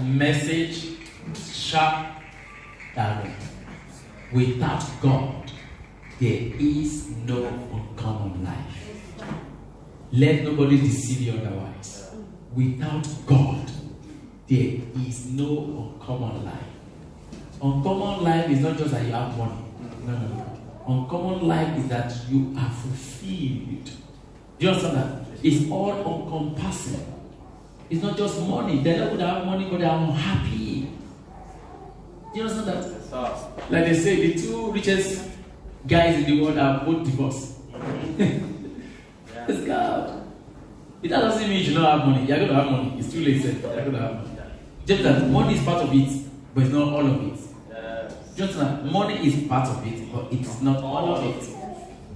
message sharp, direct. Without God, there is no uncommon life. Let nobody deceive you otherwise. Without God, there is no uncommon life. Uncommon life is not just that you have money. No. Uncommon life is that you are fulfilled. Do you understand that? It's all encompassing. It's not just money. They don't have money, but they are unhappy. Do you understand that? Like they say, the two richest guys in the world are both divorced. It's God. It doesn't mean you should not have money. You're going to have money. It's too late, sir. You're going to have money. Just that money is part of it, but it's not all of it. Just that money is part of it, but it is not all of it.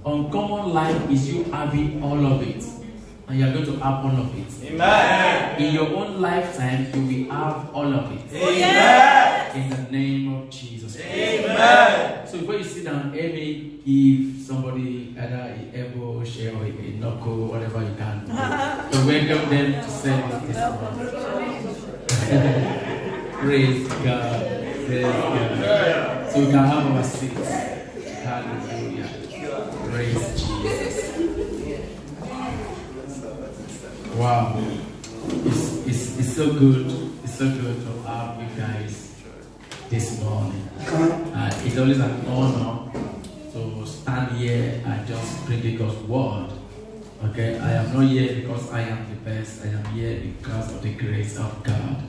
Uncommon life is you having all of it, and you are going to have all of it. Amen. In your own lifetime, you will have all of it. Amen. In the name of Jesus Christ. Amen. So before you sit down, let me give somebody either an elbow, share, or a knuckle, whatever you can. So welcome them to service this morning. Praise God. Praise God. So we can have our seats. Hallelujah. Praise Jesus. Wow. It's so good. It's so good to have you guys this morning. It's always an honor to stand here and just bring God's word. Okay, I am not here because I am the best. I am here because of the grace of God.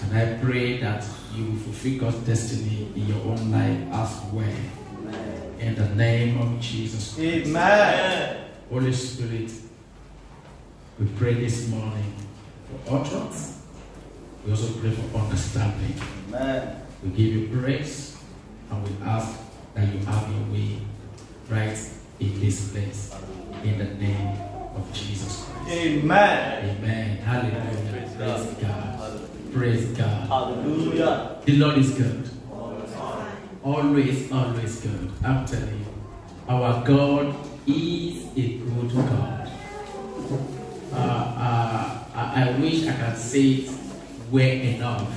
And I pray that you will fulfill God's destiny in your own life as well. Amen. In the name of Jesus Christ. Amen. Holy Spirit, we pray this morning for utterance. We also pray for understanding. Amen. We give you praise and we ask that you have your way right in this place. In the name of Jesus Christ. Amen. Amen. Hallelujah. Praise God. Praise God. Hallelujah. The Lord is good. Always good. I'm telling you. Our God is a good God. I wish I could say it well enough.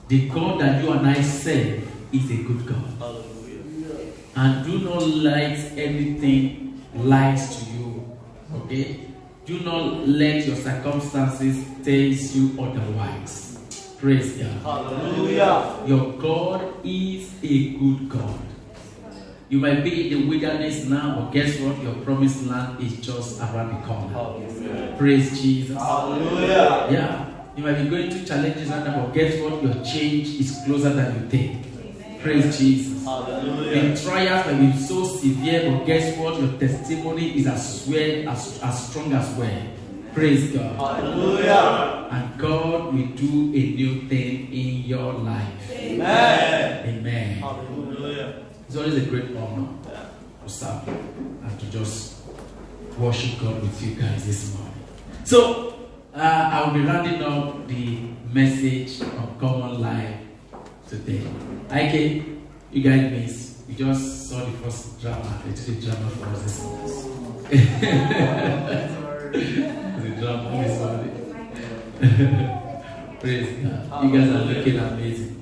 The God that you and I serve is a good God. Hallelujah. And do not let anything lies to you. Okay? Do not let your circumstances tell you otherwise. Praise God. Hallelujah. Your God is a good God. You might be in the wilderness now, but guess what? Your promised land is just around the corner. Hallelujah. Praise Jesus. Hallelujah. Yeah. You might be going through challenges right now, but guess what? Your change is closer than you think. Praise Jesus. Hallelujah. The trials may be so severe, but guess what? Your testimony is as strong as well. Praise God. Hallelujah. And God will do a new thing in your life. Amen. Amen. Hallelujah. It's always a great honor to serve and to just worship God with you guys this morning. So, I will be rounding up the message of common life today. Okay, you guys missed. You just saw the first drama. They did a drama for us this morning. The drama this morning. Praise God. You guys are looking amazing.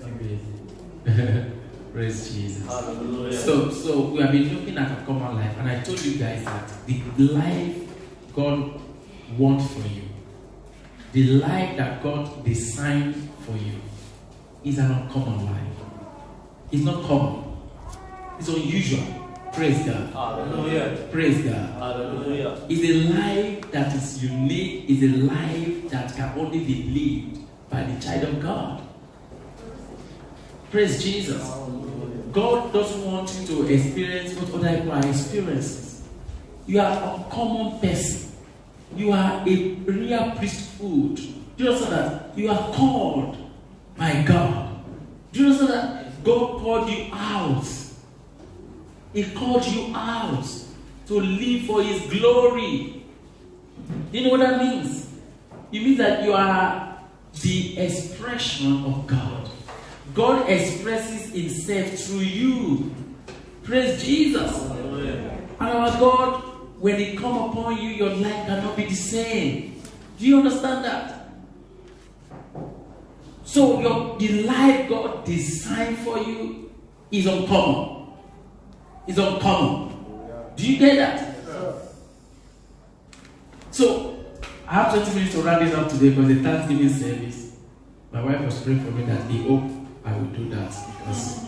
Amazing. Praise Jesus. Hallelujah. So we have been looking at a common life, and I told you guys that the life God wants for you, the life that God designed for you, is an uncommon life. It's not common. It's unusual. Praise God. Hallelujah. Praise God. Hallelujah. It's a life that is unique. It's a life that can only be lived by the child of God. Praise Jesus. God doesn't want you to experience what other people are experiencing. You are a common person. You are a real priesthood. Do you understand that? You are called by God. Do you understand that? God called you out. He called you out to live for His glory. You know what that means? It means that you are the expression of God. God expresses Himself through you. Praise Jesus. Hallelujah. And our God, when He come upon you, your life cannot be the same. Do you understand that? So the life God designed for you is uncommon. It's uncommon. Do you get that? So I have 20 minutes to round this up today because the Thanksgiving service. My wife was praying for me that he hoped I would do that because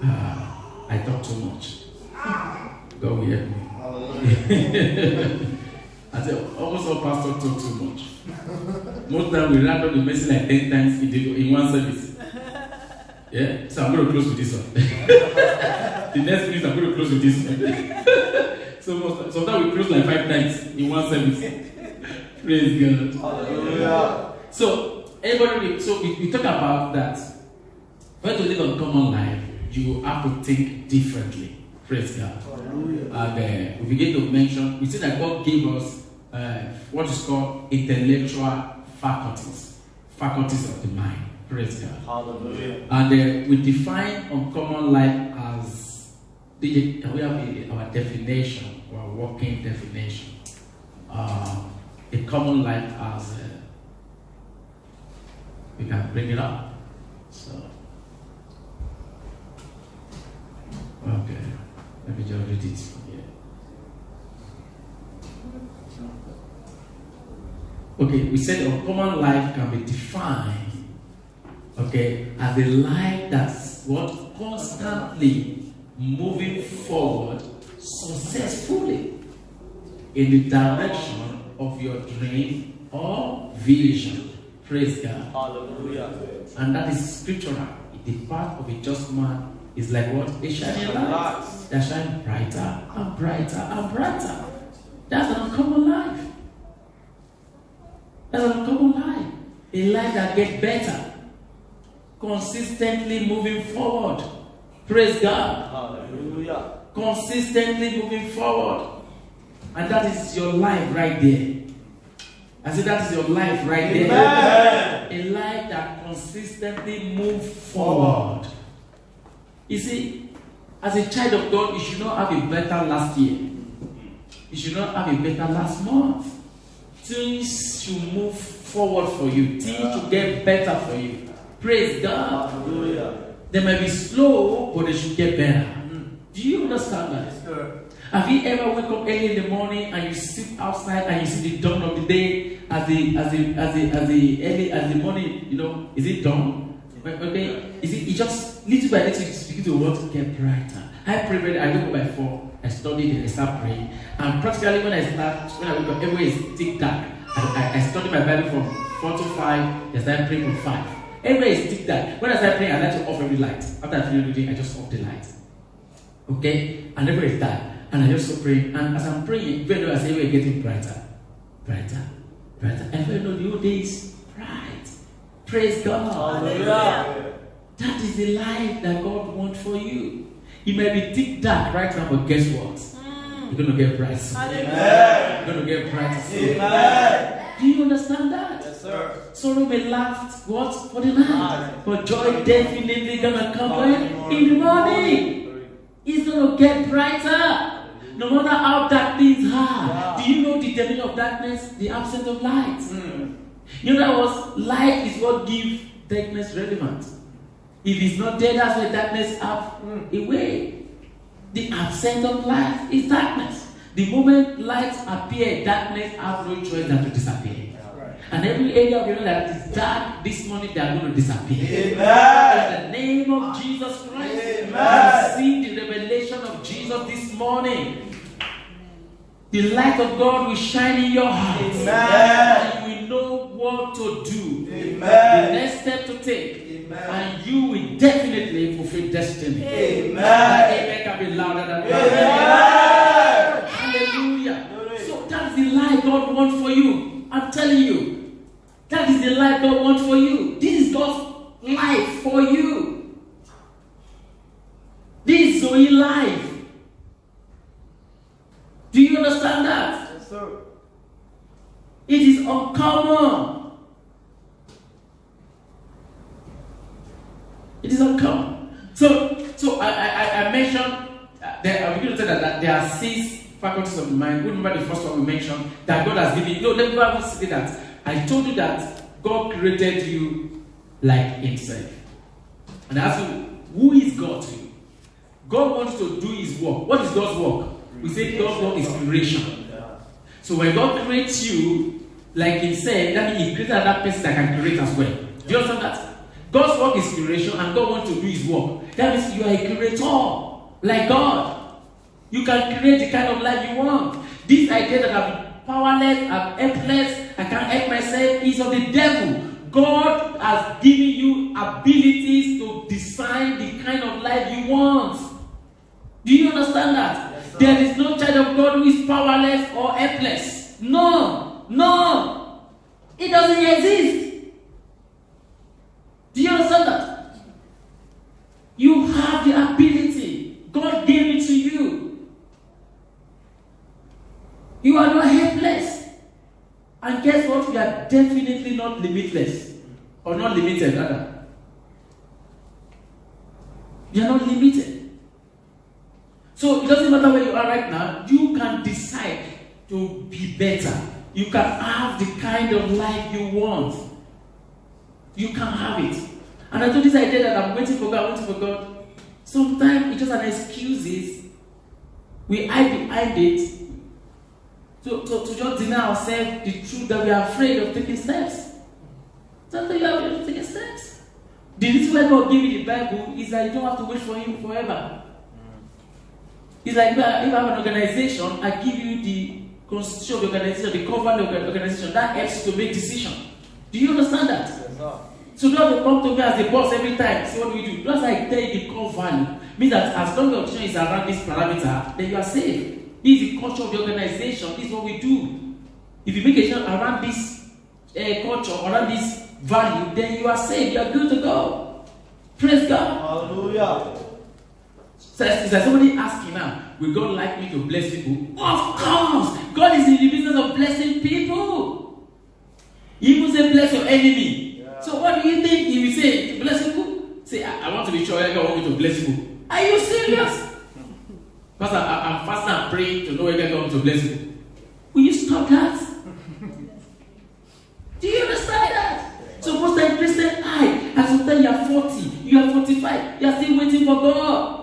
I talk too much. God will help me. I said, almost all pastors talk too much. Most times we round up the message like 10 times in one service. Yeah? So I'm going to close with this one. The next minute I'm going to close with this one. So sometimes we close like 5 times in one service. Praise God. Hallelujah. So we talk about that. When to live a common life, you have to think differently. Praise God. Hallelujah. And we begin to mention, we see that God gave us what is called intellectual faculties of the mind. Praise God. Hallelujah. And we define uncommon life as we have our definition, our working definition. A common life as we can bring it up. So, okay, let me just read it here. Okay, we said a common life can be defined, okay, as a life that's what constantly moving forward successfully in the direction of your dream or vision. Praise God. Hallelujah. And that is scriptural. The path of a just man is like what? A shining light that shines brighter and brighter and brighter. That's an uncommon life. That's an uncommon life. A life that gets better. Consistently moving forward. Praise God. Hallelujah. Consistently moving forward. And that is your life right there. I said that is your life right there. Amen. A life that consistently moves forward. You see, as a child of God, you should not have a better last year. You should not have a better last month. Things should move forward for you. Things should get better for you. Praise God. Hallelujah. They may be slow, but they should get better. Do you understand that? Yes, have you ever wake up early in the morning and you sit outside and you see the dawn of the day as the morning, you know, is it dawn? Okay, is it just little by little it's beginning to want to get brighter. I pray, I wake up by 4, I study, then I start praying, and practically when I wake up, everywhere is thick dark. I study my Bible from 4 to 5, I start praying from 5. Everywhere is thick dark. When I start praying, I like to off every light. After I finish reading, I just off the light. Okay, and everywhere is dark. And I just start praying, and as I'm praying, very well, I say we're getting brighter, brighter, brighter. And very well, the old day is bright. Praise God. Hallelujah. That is the life that God wants for you. It may be thick dark right now, but guess what? You're going to get bright soon. You're going to get brighter soon. Amen. Do you understand that? Yes, sir. Sorrow may last what? For the night. But joy definitely going to come in the morning. It's going to get brighter. No matter how darkness are. Do you know the definition of darkness? The absence of light. You know that was light is what gives darkness relevance. If it's not there, that's why darkness have a way. The absence of light is darkness. The moment lights appear, darkness has no choice than to disappear. And every area of your life that is dark this morning, they are going to disappear. Amen. In the name of Jesus Christ. Amen. See the revelation of Jesus this morning. The light of God will shine in your heart. Amen. And you will know what to do. Amen. The next step to take. Amen. And you will definitely fulfill destiny. Amen. Amen can be louder than that. Hallelujah. So that's the light God wants for you. I'm telling you. That is the life God wants for you. This is God's life for you. This is Zoe life. Do you understand that? Yes, sir. It is uncommon. It is uncommon. So I mentioned I'm beginning to say that there are 6 faculties of the mind. Remember the first one we mentioned that God has given you. No, let me say that. I told you that God created you like himself. And I ask you, who is God to you? God wants to do his work. What is God's work? We say God's work is creation. So when God creates you like himself, that means he created another person that can create as well. Do you understand that? God's work is creation and God wants to do his work. That means you are a creator like God. You can create the kind of life you want. This idea that I'm powerless, I'm helpless, I can't help myself is of the devil. God has given you abilities to design the kind of life you want. Do you understand that? Yes, there is no child of God who is powerless or helpless. No. No. It doesn't exist. Do you understand that? You have the ability. God gave it to you. You are not helpless. And guess what? You are definitely not limitless. Or not limited, rather. You are not limited. So it doesn't matter where you are right now. You can decide to be better. You can have the kind of life you want. You can have it. And I told this idea that I'm waiting for God, Sometimes it's just an excuse. We hide behind it. To just deny ourselves the truth that we are afraid of taking steps. Sometimes you are afraid of taking steps. The reason why God gave you the Bible is that you don't have to wait for Him forever. It's like if I have an organization, I give you the constitution of the organization, the covenant of the organization. That helps you to make decisions. Do you understand that? Yes, sir. So you don't have to come to me as the boss every time. So what do we do? Just like tell you the core value. Means that as long as your decision is around this parameter, then you are safe. This is the culture of the organization. This is what we do. If you make a decision around this culture, around this value, then you are safe. You are good to go. Praise God. Hallelujah. So is there somebody asking now, will God like me to bless people? Of course! God is in the business of blessing people. He even say bless your enemy. Yeah. So what do you think he will say to bless people? Say, I want to be sure God wants me to bless people. Are you serious? Pastor, I'm fasting and praying to know whether God wants to bless you. Will you stop that? Do you understand that? So most of the Christian as sometimes you are 40, you are 45, you are still waiting for God.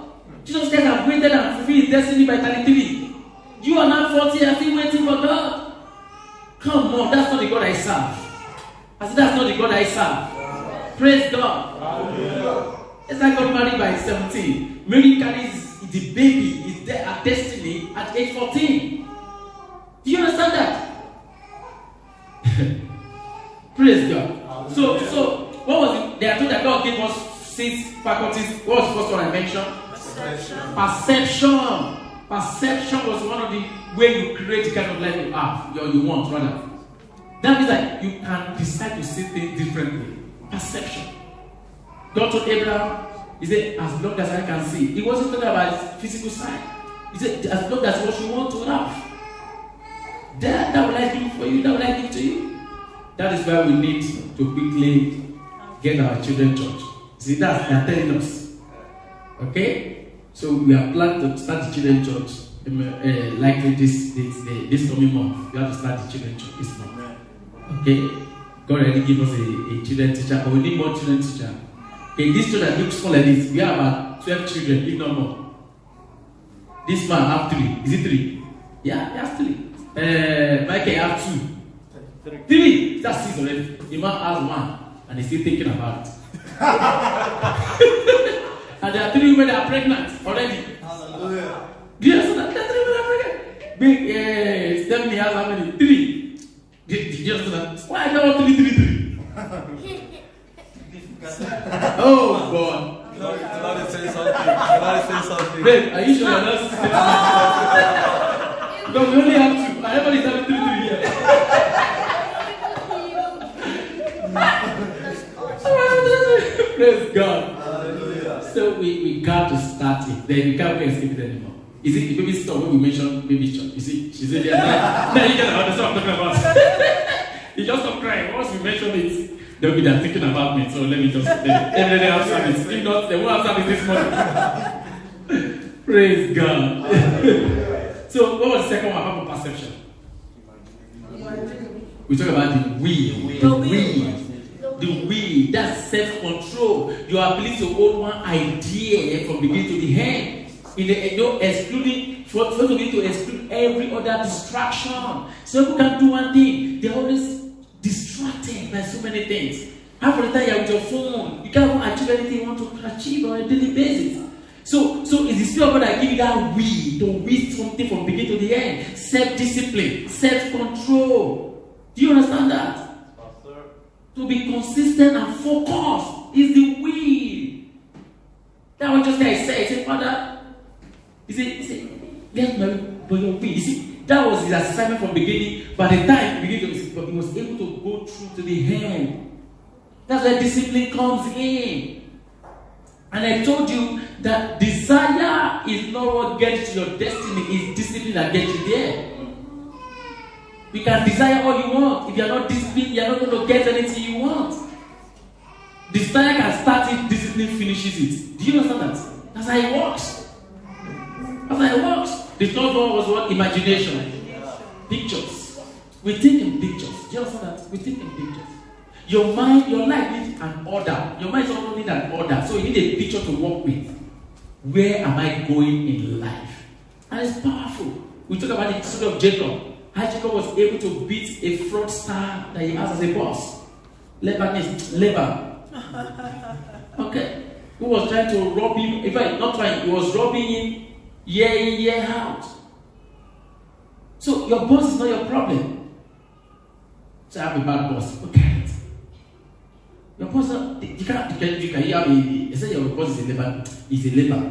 Jesus Christ has waited and fulfilled his destiny by 33. You are now 40 and still waiting for God. Come on, that's not the God I serve. I said that's not the God I serve. Praise God. Hallelujah. Esther got married by 17. Mary carries the baby, is there at destiny at age 14. Do you understand that? Praise God. So what was it? They are told that God gave us 6 faculties. What was the first one I mentioned? Perception was one of the way you create the kind of life you have, or you want rather. That means that you can decide to see things differently. Perception. God told Abraham, He said, as long as I can see. He wasn't talking about his physical side. He said, as long as what you want to have. That will I do for you, that will I give to you. That is why we need to quickly get our children church. See, that's they're telling us. Okay? So we are planning to start the children church likely this coming month. We have to start the children church this month. Okay? God already gave us a children teacher, but we need more children teacher. Okay, this church that looks small like this, we have about 12 children, if not more. This man have 3. Is it 3? Yeah, he has 3. Michael have 2. 3. That's 6 already. The man has 1, and he's still thinking about it. And there are 3 women that are pregnant already. Hallelujah. Do you understand that? There are 3 women that are pregnant. Big Stephanie has how many? 3. Do you understand that? Why I don't want 3? Oh God. You know to say something. Babe, are you sure you're not saying because we only have 2. Everybody's having 3 here. Praise God. Hallelujah. So we got to start it. Then we can't escape it anymore. Is it the baby stuff when we mentioned baby church? You see, she said, yeah, now you get understand what I'm talking about. You just stop crying. Once we mention it, they'll be there thinking about me. So let me just let them have service. If not, they won't have service this morning. Praise God. So what was the second one about perception? We talk about the we. will. That's self-control. Your ability to hold one idea from beginning to the end. Excluding for to be to exclude every other distraction. So people can do one thing. They're always distracted by so many things. Half of the time you're with your phone. You can't achieve anything you want to achieve on a daily basis. So it's the Spirit of God that give you that will to will something from beginning to the end. Self-discipline, self-control. Do you understand that? To be consistent and focused is the will. That was just like I said. He said, Father, he said, get married by your will. You see, that was his assignment from the beginning. By the time he was able to go through to the end. That's where discipline comes in. And I told you that desire is not what gets you to your destiny, it's discipline that gets you there. You can desire all you want. If you are not disciplined, you are not going to get anything you want. Desire can start it, discipline finishes it. Do you understand that? That's how it works. That's how it works. The third one was what? Imagination. Pictures. We think in pictures. Do you understand that? We think in pictures. Your mind, your life needs an order. Your mind also needs an order. So you need a picture to work with. Where am I going in life? And it's powerful. We talk about the story of Jacob. How Jacob was able to beat a fraudster that he has as a boss. Laban. Okay. Who was trying to rob him. In fact, not trying. He was robbing him year in, year out. So your boss is not your problem. So I have a bad boss. Okay. Your boss, you can have a, say your boss is a labor, is a labor.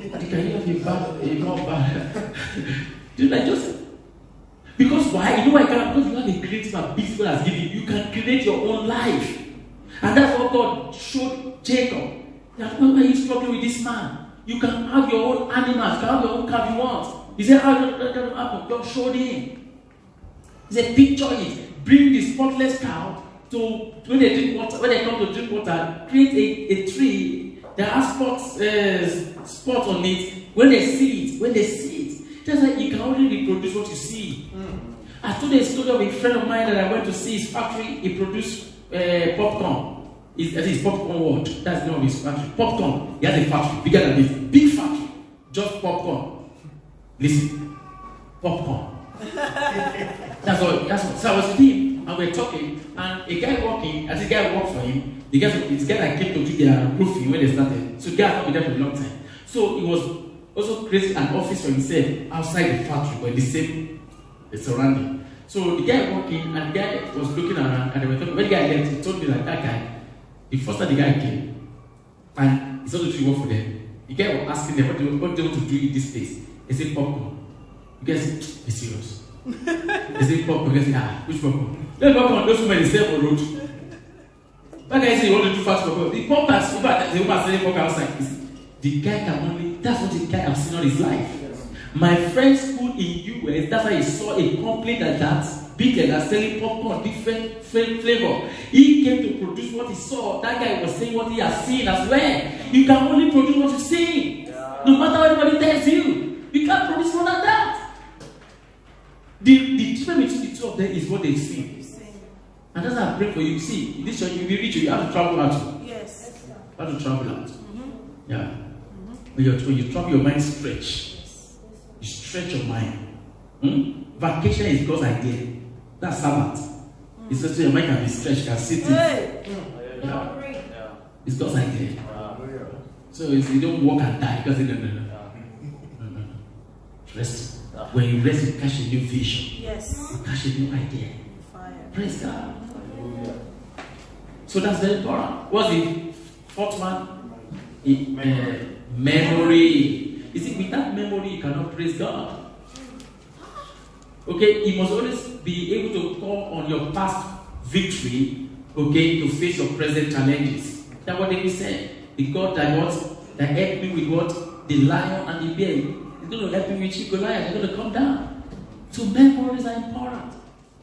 You can have a more bad. Do you like Joseph? Because why? You know why? Because you have a creative ability God has given you. You can create your own life. And that's what God showed Jacob. That when are you struggling with this man? You can have your own animals, you can have your own cow you want. He said, how does that happen? God showed him. He said, picture it. Bring the spotless cow. So when they drink water, when they come to drink water, create a tree that has spots on it. When they see it, just like you can only reproduce what you see. I told a story of a friend of mine that I went to see his factory. He produced popcorn. It's popcorn world. That's the name of his factory. Popcorn. He has a factory bigger than this, big factory, just popcorn. Listen, popcorn. That's all. So I was with him. And we're talking, and a guy walking, as the guy worked for him, this guy that came to do their roofing when they started. So the guy had been there for a long time. So he was also creating an office for himself outside the factory, but the same surrounding. So the guy walking, and the guy was looking around, and they were talking. When the guy left, he told me that guy, the first time the guy came, and he started to work for them. The guy was asking them what they want to do in this place. They said popcorn. You guys said, be serious. They say popcorn. You guys say, which popcorn? Then popcorn, those women they sell on road. That guy say you want to do fast popcorn. The popcorn, in fact, the woman selling popcorn outside. The guy can only, that's what the guy has seen all his life. My friend's school in US, that's why he saw a company that's bigger, that's selling popcorn, different flavor. He came to produce what he saw. That guy was saying what he has seen as well. You can only produce what you see. No matter what anybody tells you. You can't produce more than that. The difference between the two of them is what they've seen. And that's why I pray for you. See, this church, if you reach you have to travel out. Yes. You have to travel out. Yeah. When you travel, your mind stretch. You stretch your mind. Vacation is God's idea. That's Sabbath. It's just so your mind can be stretched, can sit in. Yeah. It's God's idea. So you don't walk and die because no. Rest. When you rest, you catch a new vision. Yes. You catch a new idea. Fire. Praise God. So that's very important. What's the fourth one? Memory. You see, without memory, you cannot praise God. Okay, you must always be able to call on your past victory, okay, to face your present challenges. That's what David said. The God that helped me with what? The lion and the bear. He's going to help me with Goliath. He's going to come down. So memories are important.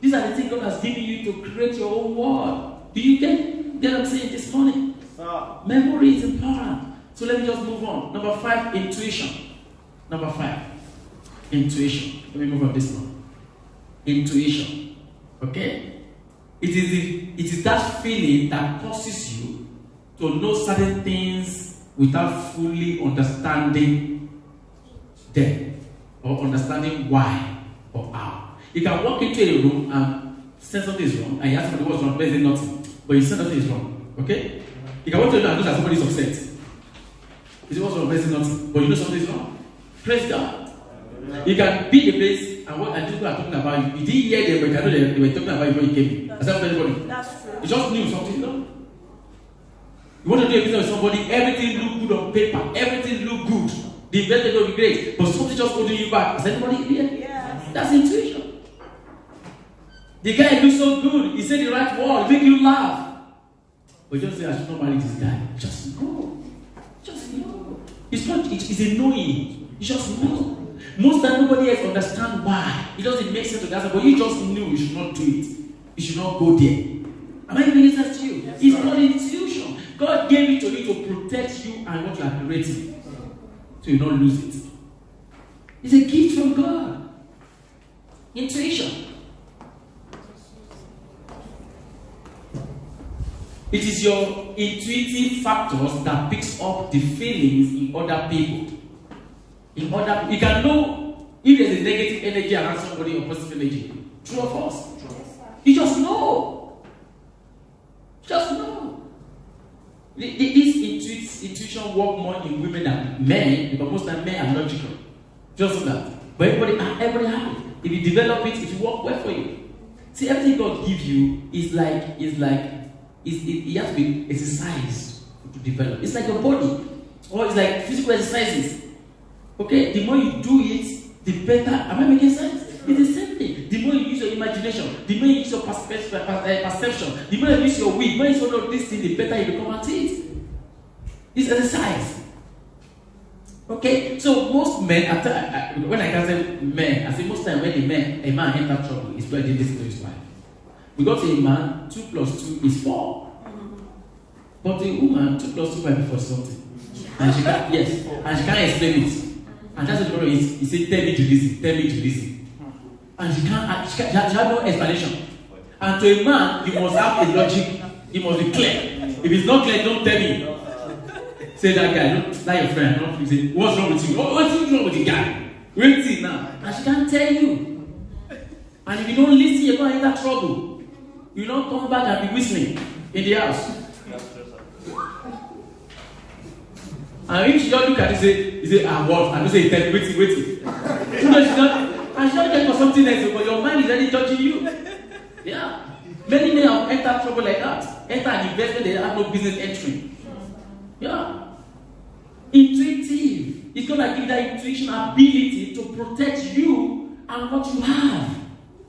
These are the things God has given you to create your own world. Do you get what I'm saying this morning? Memory is important. So let me just move on. Number 5, intuition. Number 5, intuition. Let me move on this one. Intuition. Okay? It is the it is that feeling that causes you to know certain things without fully understanding them or understanding why or how. You can walk into a room and say something is wrong, and you ask somebody what's wrong, but there's nothing. But you say nothing is wrong. Okay? You can walk to a room and know that somebody is upset. You say what's wrong, but there's nothing. But you know something is wrong. Praise God. You can be in a place and what people are talking about you. You didn't hear them, but you know they were talking about you before you came in. That's not everybody. That's true. You just knew something, you know? You want to do a business with somebody, everything look good on paper, everything look good. The investment will be great, but something just holding you back. Is anybody here? Yes. That's intuition. The guy looks so good, he said the right word, make you laugh. But just say, I should not marry this guy. Just know. Just know. It's not, it's a knowing. You just know. Most time nobody else understands why. It doesn't make sense to that, but you just knew you should not do it. You should not go there. Am I making sense to you? Yes, it's not intuition. God gave it to you to protect you and what you are creating. So you don't lose it. It's a gift from God. Intuition. It is your intuitive factors that picks up the feelings in other people. You can know if there's a negative energy around somebody or positive energy. True or false? You just know. Just know. This intuition work more in women than men, because most of men are logical. Just that. But everybody has it. If you develop it, it will work well for you. See, everything God gives you it has to be exercised to develop. It's like your body, or it's like physical exercises. Okay, the more you do it, the better. Am I making sense? It's the same thing. The more you use your imagination, the more you use your perception, the more you use your will, the more you use all of these things, the better you become at it. It's exercise. Okay, so most men, when I can say men, I say most time when a man enters trouble, it's because he listens to his wife. Because a man, 2 + 2 is 4. But a woman, 2 + 2 might be for something. And she can't, yes, and she can't explain it. And that's what the problem is. He said, tell me to listen. And she has no explanation. And to a man, you must have a logic. It must be clear. If it's not clear, don't tell me. Say that guy, don't lie your friend. Don't say, what's wrong with you? What's wrong with the guy? Wait now. And she can't tell you. And if you don't listen, you're going to enter trouble. You don't come back and be whistling in the house. And if she don't look at it, you say, what? And you say, wait. And she don't get for something else, but your mind is already judging you. Yeah. Many men have entered trouble like that. Enter an investment they have no business entering. Yeah. Intuitive. It's going to give you that intuition ability to protect you and what you have.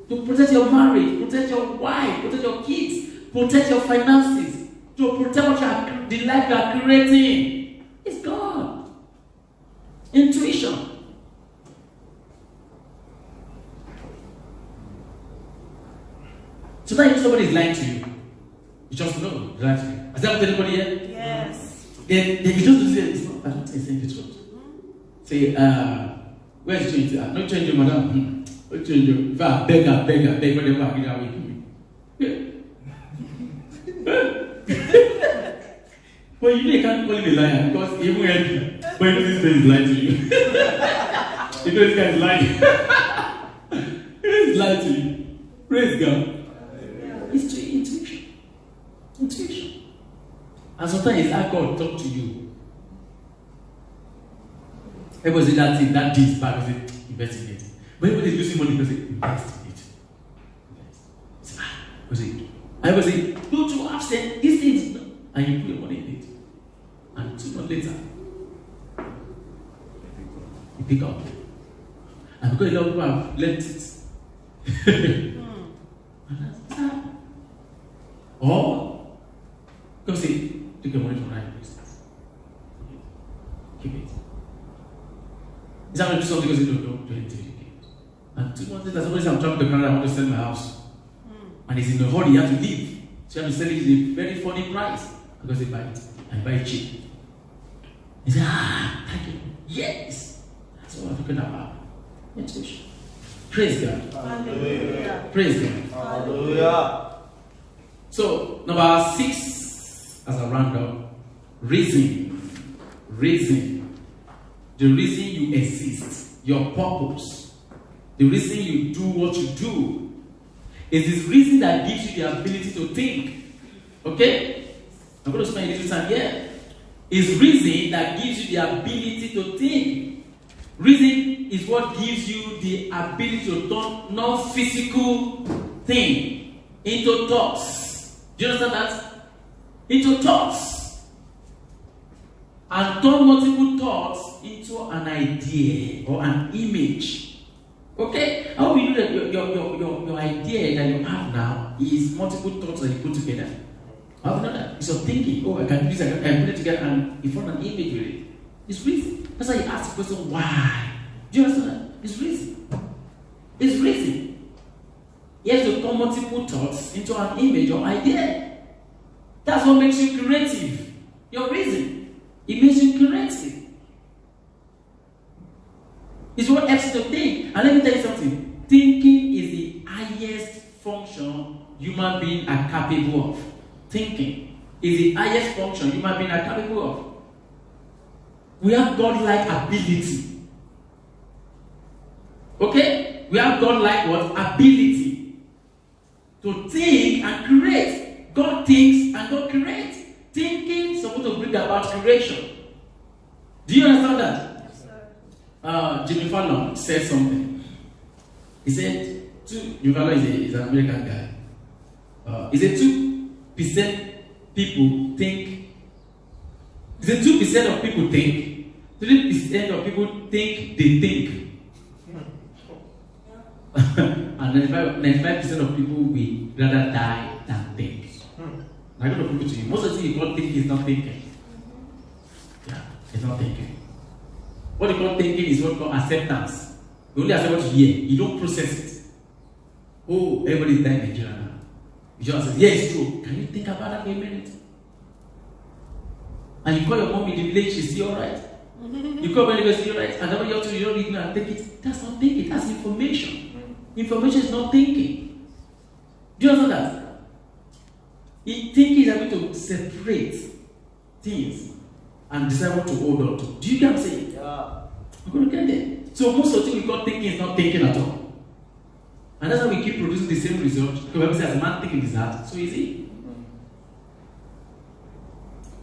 To protect your marriage, protect your wife, protect your kids, protect your finances, to protect what the life you are creating. It's God. Intuition. So now if somebody is lying to you, you just know they're lying to you. Has that happened to anybody here? Yes. Then you just say, it's not, I don't think it's saying the truth. Say, where's change? No change, madam. No change. If I beg, whatever I get away from me. But you can't call him a liar because he won't help you. But you know this guy is lying to you. You know this guy is lying. He's lying to you. Praise God. It's intuition. And sometimes it's like God talk to you. Everybody say that thing, that this bad, say investigate. But everybody is losing money, because investigate. Everybody say, go to absent these things, and you put your money in it. And 2 months later, you pick up. And because a lot of people have left it. And that's that. Or, go say, take your money from right places. Keep it. Is that going to do something? Because you don't do anything. And 2 months later, somebody says, I'm traveling to Canada, I want to sell my house. And he's in a hurry, he has to leave. So you have to sell it at a very funny price. Because they buy it. And buy it cheap. He said, thank you. Yes. That's what I'm talking about. Intuition. Praise God. Hallelujah. Praise God. Hallelujah. So, number 6, as a roundup, reason. Reason. The reason you exist, your purpose, the reason you do what you do, is this reason that gives you the ability to think. Okay? I'm going to spend a little time here. It's reason that gives you the ability to think. Reason is what gives you the ability to turn non-physical thing into thoughts. Do you understand that? Into thoughts. And turn multiple thoughts into an idea or an image. Okay? How will you know that your idea that you have now is multiple thoughts that you put together? How do you know that? It's your thinking. Oh, I can do this, I can put it together and you form an image with it. It's reason. That's why you ask the question, why? Do you understand that? It's reason. It's reason. You have to turn multiple thoughts into an image or idea. That's what makes you creative. Your reason. It makes you creative. It's what helps you to think. And let me tell you something. Thinking is the highest function human beings are capable of. Thinking is the highest function human beings are capable of. We have godlike ability. Okay? We have godlike what? Ability to think and create. God thinks and God creates. Thinking is supposed to bring about creation. Do you understand that? Yes, sir. Jimmy Fallon said something. He said, Jimmy Fallon is an American guy. He said 2% people think. He said 2% of people think. 3% of people think they think. And 95% of people will rather die than think. I'm going to prove it to you. Most of the things you call thinking is not thinking. Yeah, it's not thinking. What you call thinking is what called acceptance. You only accept what you hear. You don't process it. Oh, everybody is dying in Nigeria now. You just say, yeah, it's true. Can you think about that for a minute? And you call your mom in the village, she's still alright. You call when you're still alright, and then when you're you don't even take it. That's not thinking, that's information. Information is not thinking. Do you understand that? Thinking is able to separate things and decide what to hold on to. Do you get what I'm saying? Yeah. I'm going to get there. So most of the things we call thinking is not thinking at all. And that's why we keep producing the same result. Because when we say as a man thinking his heart, so easy.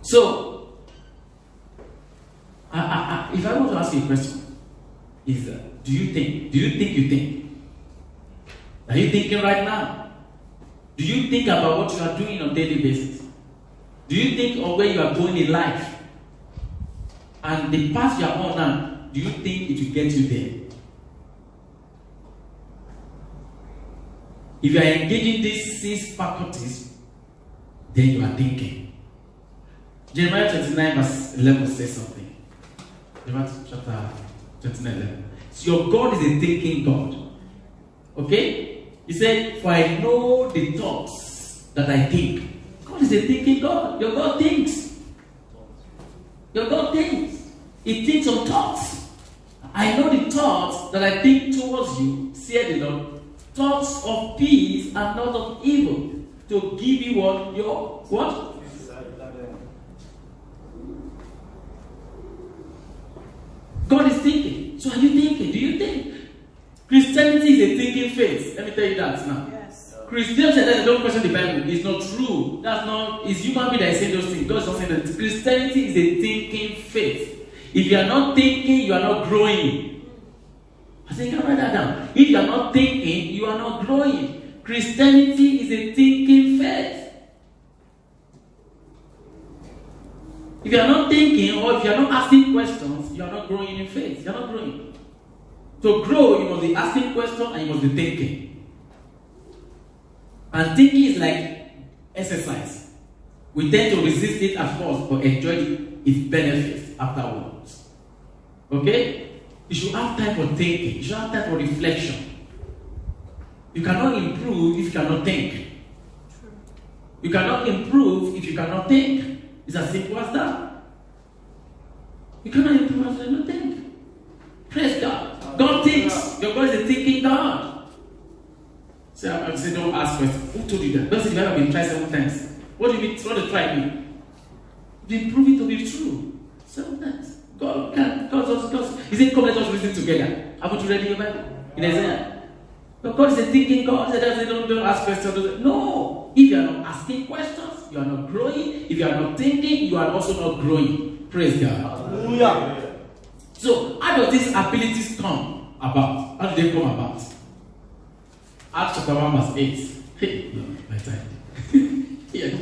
So, if I want to ask you a question, is do you think? Do you think you think? Are you thinking right now? Do you think about what you are doing on a daily basis? Do you think of where you are going in life? And the path you are on now, do you think it will get you there? If you are engaging these 6 faculties, then you are thinking. Jeremiah 29 verse 11 says something. Jeremiah chapter 29 11. So your God is a thinking God. Okay? He said, for I know the thoughts that I think. God is a thinking God. Your God thinks. Your God thinks. He thinks of thoughts. I know the thoughts that I think towards you, said the Lord. Thoughts of peace and not of evil. To give you what? Your what? God is thinking. So are you thinking? Do you think? Christianity is a thinking faith. Let me tell you that now. Yes. Christians say that they don't question the Bible. It's not true. That's not. It's human being that is saying those things. God is not saying that. Christianity is a thinking faith. If you are not thinking, you are not growing. I think I can write that down. If you are not thinking, you are not growing. Christianity is a thinking faith. If you are not thinking or if you are not asking questions, you are not growing in faith. You are not growing. To grow, you must be asking questions and you must be thinking. And thinking is like exercise. We tend to resist it at first, but enjoy its benefits afterwards. Okay? You should have time for thinking. You should have time for reflection. You cannot improve if you cannot think. You cannot improve if you cannot think. It's as simple as that. You cannot improve if you cannot think. Praise God. God thinks. Your God is a thinking God. So I say, don't ask questions. Who told you that? Don't say, you've ever been tried 7 times. What do you mean? What do you try me? They prove it to be true. 7 times. God, He said, come, let us reason together. Haven't you read your Bible? In Isaiah. But God is a thinking God. He said, don't ask questions. No. If you are not asking questions, you are not growing. If you are not thinking, you are also not growing. Praise God. Hallelujah. So, how do these abilities come about? How do they come about? Acts chapter 1 verse 8. Hey, no, my time. Yeah.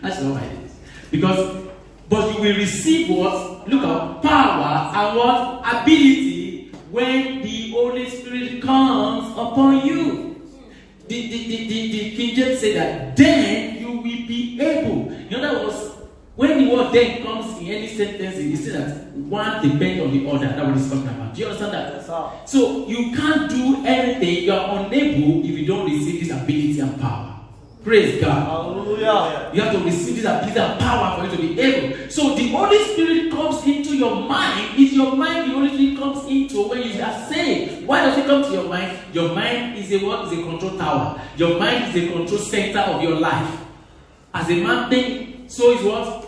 That's not right. Because, but you will receive what? Look at power and what? Ability when the Holy Spirit comes upon you. The King James said that then you will be able. In other words, when the word then comes in any sentence, you see that one depends on the other. That's what it's talking about. Do you understand that? Yes, so you can't do anything. You are unable if you don't receive this ability and power. Praise God. Hallelujah. You have to receive this ability and power for you to be able. So the Holy Spirit comes into your mind. It's your mind the Holy Spirit comes into when you are saved. Why does it come to your mind? Your mind is a what? Is a control tower. Your mind is the control center of your life. As a man thinks, so is what?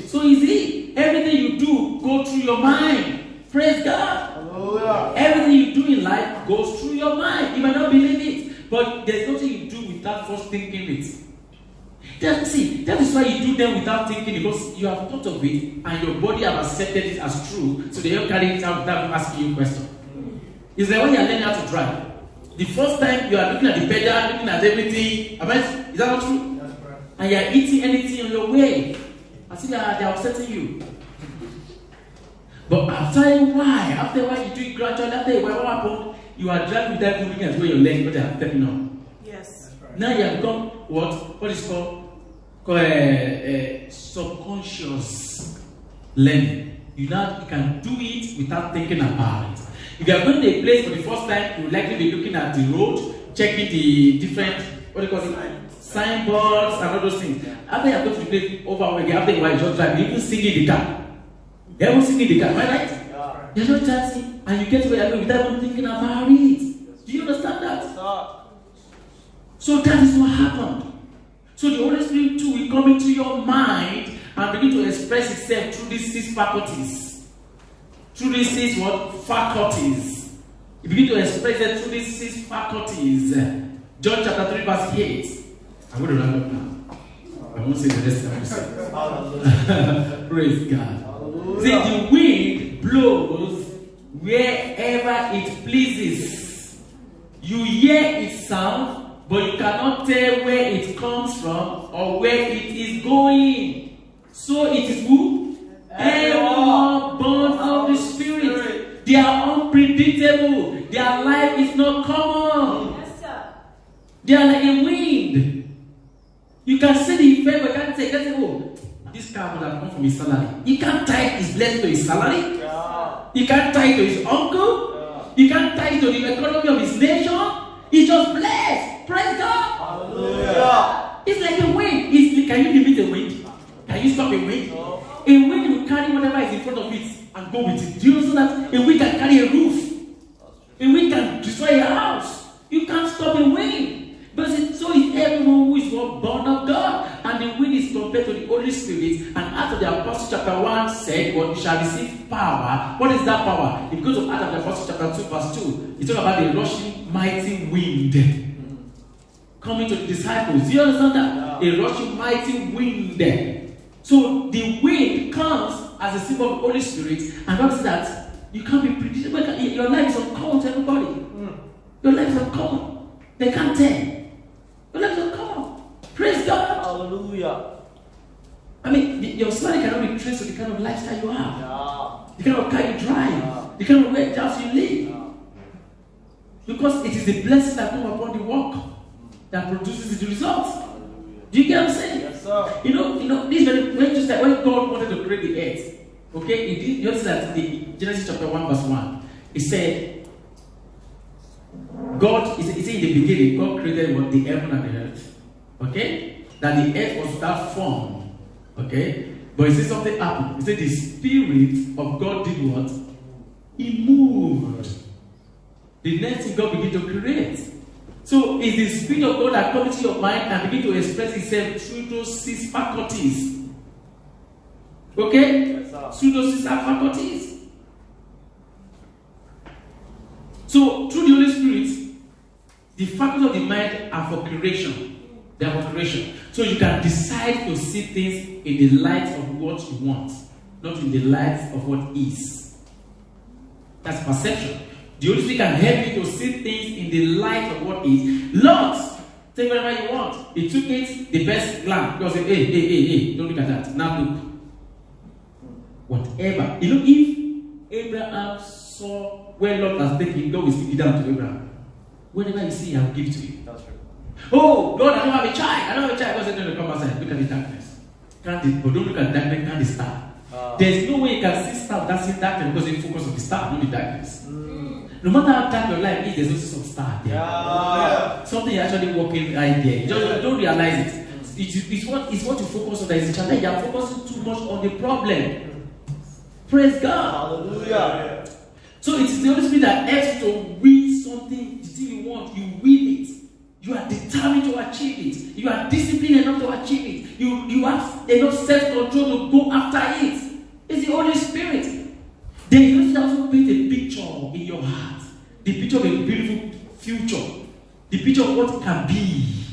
So is it. Everything you do go through your mind. Praise God. Hallelujah. Everything you do in life goes through your mind. You might not believe it, but there's nothing you do without first thinking it. That is why you do them without thinking, because you have thought of it and your body have accepted it as true, so they don't carry it out without asking you a question. It's like when you are learning how to drive. The first time you are looking at the pedal, looking at everything, is that not true? That's right. And you are eating anything on your way. I see that they are upsetting you. But after a while you do it gradually, after a while, what happened? You are driving without looking at where your legs, what they are stepping on. Yes. Right. Now you have become what is called subconscious learning. You can do it without thinking about it. If you are going to a place for the first time, you will likely be looking at the road, checking the different, signboards and all those things. After you are going to the place over again, after a while you just drive, you even singing the car. You even singing the car, am I right? Yeah. You're not dancing, and you get to where you're going without even thinking about it. Do you understand that? So that is what happened. So the Holy Spirit too will come into your mind and begin to express itself through these 6 faculties. Through these 6 what? Faculties. You begin to express it through these 6 faculties. John chapter 3 verse 8. I'm going to round up now. I won't say the rest of the Praise God. See, the wind blows wherever it pleases. You hear its sound, but you cannot tell where it comes from or where it is going. So it is who? Everyone born of the Spirit. They are unpredictable. Their life is not common. Yes, sir. They are like a wind. You can see the effect, but can't say, oh, this car would have come from his salary. You can't tie his blessing to his salary. Yeah. You can't tie it to his uncle. Yeah. You can't tie it to the economy of his nation. He's just blessed. Praise God. Hallelujah. It's like a wind. Can you limit a wind? Can you stop a wind? No. A wind will carry whatever is in front of it and go with it. Do you know that? A wind can carry a roof. A wind can destroy a house. You can't stop a wind. But so is everyone who is born of God. And the wind is compared to the Holy Spirit. And after the Apostle chapter 1 said, you shall receive power. What is that power? If you go to Acts of the Apostle chapter 2 verse 2, it's talking about the rushing mighty wind coming to the disciples. Do you understand that? Yeah. A rushing mighty wind. So the wind comes as a symbol of the Holy Spirit. And what is that? You can't be predictable. Your life is uncommon to everybody. Your life is uncommon. They can't tell. Your life is uncommon. Praise God. Hallelujah. I mean, your salary cannot be traced to the kind of lifestyle you have. Yeah. The kind of car you drive. The kind of house you live. Yeah. Because it is the blessing that comes upon the work that produces the results. Do you get what I'm saying? Yes, sir. You know, this very when God wanted to create the earth, okay, you notice that in Genesis chapter 1 verse 1, it said, God, it said in the beginning, God created what? The heaven and the earth. Okay? That the earth was without form. Okay? But it said something happened. It said the Spirit of God did what? He moved. The next thing God began to create. So it's the Spirit of God that comes into your mind and begin to express itself through those 6 faculties. Okay? Yes, sir. Through those 6 faculties. So through the Holy Spirit, the faculties of the mind are for creation. They are for creation. So you can decide to see things in the light of what you want, not in the light of what is. That's perception. The Holy Spirit can help you to see things in the light of what is. Lord, take whatever you want. He took it, the best land. God said, hey, don't look at that. Now look. Whatever. You know, if Abraham saw where Lot was taking, God will speak it down to Abraham. Whenever you see, I'll give it to you. That's true. Oh, God, I don't have a child. I don't have a child. God said, no, come outside. Look at the darkness. But don't look at the darkness, can't the star. There's no way you can see star without seeing darkness because you focus on the star, not the darkness. No matter how dark your life is, there's also some star there. Yeah. Something you're actually working right there. You just don't realize it. It's what you focus on that is the challenge. You're focusing too much on the problem. Praise God. Hallelujah. So it's the Holy Spirit that helps you to win something, the thing you want. You win it. You are determined to achieve it. You are disciplined enough to achieve it. You have enough self-control to go after it. It's the Holy Spirit. Then you need to also paint a picture in your heart. The picture of a beautiful future. The picture of what can be.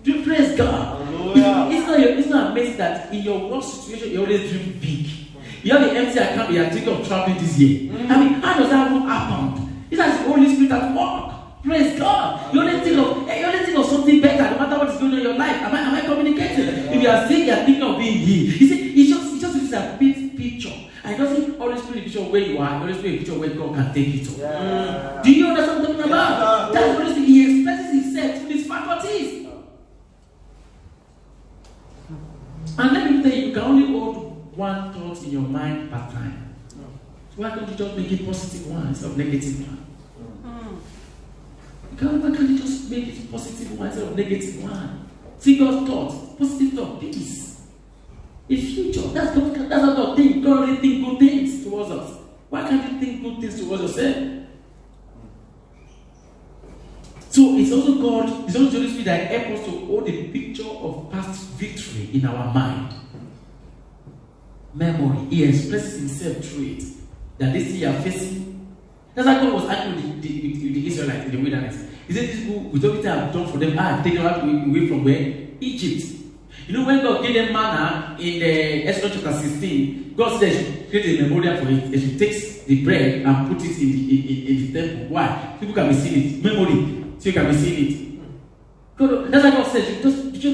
Do you praise God? It's not amazing that in your work situation you always dream big. You have an empty account, you are thinking of traveling this year. I mean, how does that happen? It's like the Holy Spirit at work. Praise God. You only think of something better, no matter what is going on in your life. Am I communicating? If you are sick, you are thinking of being healed. You see, it's just uses a big picture. And it doesn't always paint a picture of where you are, it always paint a picture of where God can take you to. Yeah. Do you understand what I'm talking about? That's what he expresses himself through his faculties. And let me tell you, you can only hold one thought in your mind per time. So why can't you just make it positive one instead of negative one? Why can't you just make it positive one instead of negative one? See God's thought, positive thought, peace. A future, that's how God thinks. God really thinks good things towards us. Why can't you think good things towards yourself? So it's also God, it's also the Holy Spirit that helps us to hold a picture of past victory in our mind. Memory. He expresses himself through it. That this thing you are facing. That's why God was arguing with the Israelites in the wilderness. He said, these people, with everything I've done for them, I have taken them away from where? Egypt. You know, when God gave them manna in Exodus chapter 16, God said they should create a memorial for it. They should take the bread and put it in the temple. Why? People can be seeing it. Memory. So you can be seeing it. God, that's why God said, just do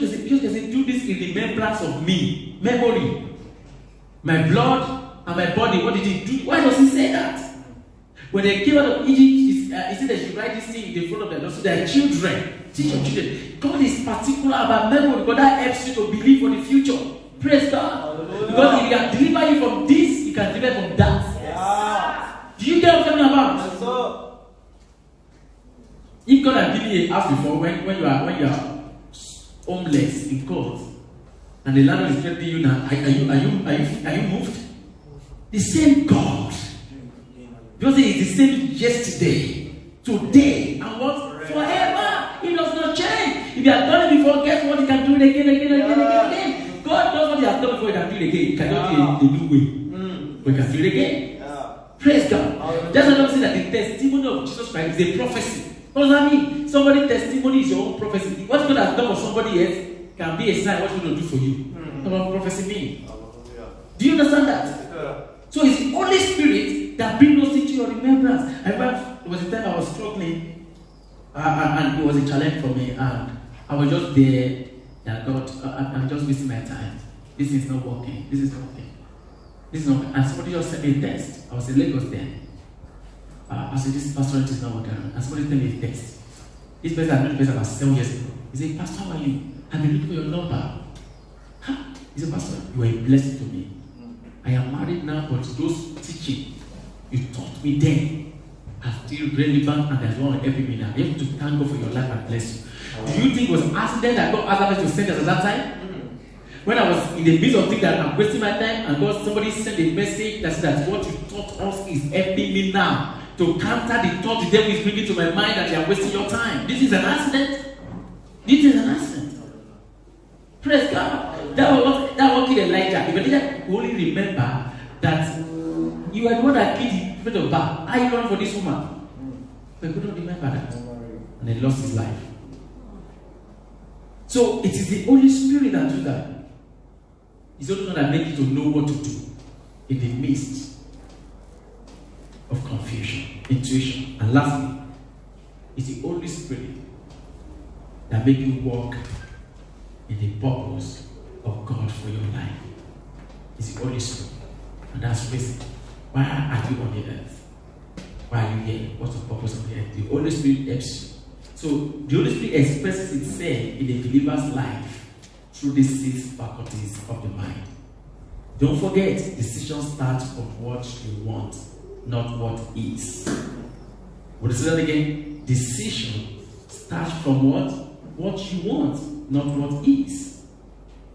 this in remembrance of me. Memory. My blood and my body. What did he do? Why does he say that? When they came out of Egypt, he said they should write this thing in the front of them. So their children. Teach your children. God is particular about memory because that helps you to believe for the future. Praise God. Hallelujah. Because if he can deliver you from this, he can deliver from that. Yeah. Do you get what I'm talking about? Yes, sir. If God had given you a house before, when you are homeless in court, and the landlord is threatening you now, are you moved? The same God. Because he is the same yesterday, today, and what? Forever. He does not change. If you have done it before, guess what? He can do it again. God knows what he has done before, he can do it again. He cannot do it a new way. But he can do it again. Praise God. That's why I'm saying that the testimony of Jesus Christ is a prophecy. What does that mean? Somebody's testimony is your own prophecy. What God has done for somebody else can be a sign what He's going to do for you. That's what prophecy means. Do you understand that? So it's the Holy Spirit that brings those things to your remembrance. I remember there was a time I was struggling, and it was a challenge for me, and I was just there, and God, I'm just wasting my time. This is not working. This is not working. This is not working. And somebody just sent me a test. I was in Lagos then. I said, this pastorate is not working. And somebody sent me a text. This person I known the person about 7 years ago. He said, Pastor, how are you? I've been looking for your number. Huh? He said, Pastor, you are a blessing to me. I am married now, but those teaching you taught me then are still relevant and there's one helping me now. You have to thank God for your life and bless you. Do you think it was an accident that God asked us to send us at that time? When I was in the midst of things that I'm wasting my time, and God, somebody sent a message that said that what you taught us is helping me now. to counter the thought the devil is bringing to my mind that you are wasting your time. This is an accident. This is an accident. Praise God. That was what killed Elijah. If Elijah only remember that you are the one that killed the prophet of Baal. Are you running for this woman? But he couldn't remember that. And he lost his life. So it is the Holy Spirit that does that. It's the only one that makes you to know what to do in the midst of confusion, intuition. And lastly, it's the Holy Spirit that makes you walk in the purpose of God for your life. It's the Holy Spirit. And that's the reason. Why are you on the earth? Why are you here? What's the purpose of the earth? The Holy Spirit helps you. So the Holy Spirit expresses itself in the believer's life through the 6 faculties of the mind. Don't forget, decisions start from what you want, not what is. What is that again? Decision starts from what? What you want, not what is.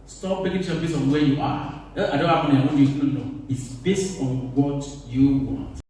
Stop making sure based on where you are. I don't have money, I want you to know. It's based on what you want.